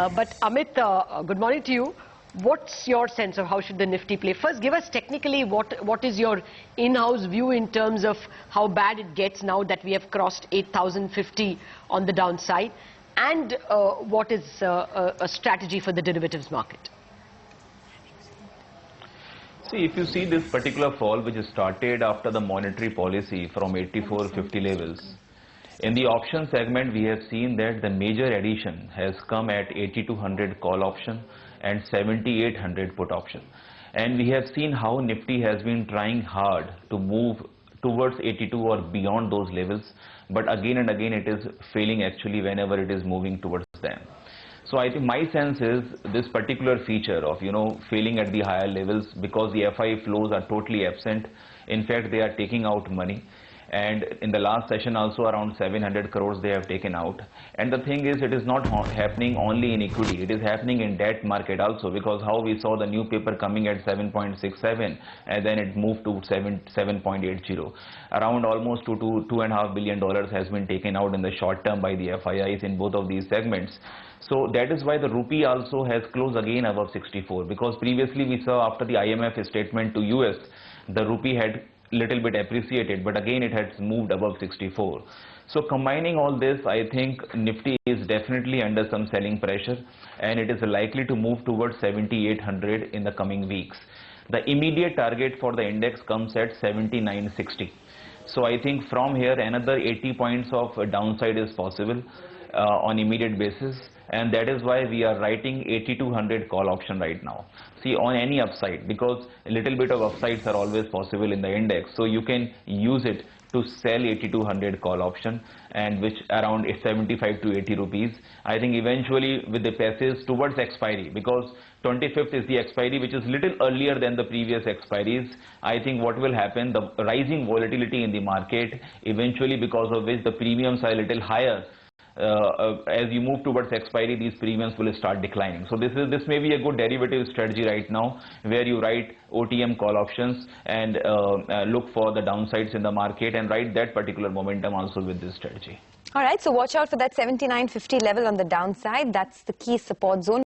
But Amit, good morning to you. What's your sense of how should the Nifty play? First, give us technically what is your in-house view in terms of how bad it gets now that we have crossed 8,050 on the downside, and what is a strategy for the derivatives market? See, if you see this particular fall which started after the monetary policy from 84.50 levels, in the option segment we have seen that the major addition has come at 8200 call option and 7800 put option. And we have seen how Nifty has been trying hard to move towards 82 or beyond those levels, but again and again it is failing actually whenever it is moving towards them. So I think my sense is this particular feature of, failing at the higher levels because the FI flows are totally absent. In fact, they are taking out money. And in the last session also around 700 crores they have taken out. And the thing is, it is not happening only in equity. It is happening in debt market also, because how we saw the new paper coming at 7.67 and then it moved to 7.80. Around almost $2.5 billion has been taken out in the short term by the FIIs in both of these segments. So that is why the rupee also has closed again above 64, because previously we saw after the IMF statement to US, the rupee had little bit appreciated, but again it has moved above 64. So combining all this, I think Nifty is definitely under some selling pressure and it is likely to move towards 7800 in the coming weeks. The immediate target for the index comes at 7960. So I think from here another 80 points of downside is possible on immediate basis, and that is why we are writing 8200 call option right now. See, on any upside, because a little bit of upsides are always possible in the index, so you can use it to sell 8200 call option, and which around 75 to 80 rupees. I think eventually with the passage towards expiry, because 25th is the expiry, which is little earlier than the previous expiries. I think what will happen, the rising volatility in the market, eventually because of which the premiums are a little higher. As you move towards expiry, these premiums will start declining. So this may be a good derivative strategy right now, where you write OTM call options and look for the downsides in the market and write that particular momentum also with this strategy. All right, so watch out for that 79.50 level on the downside. That's the key support zone.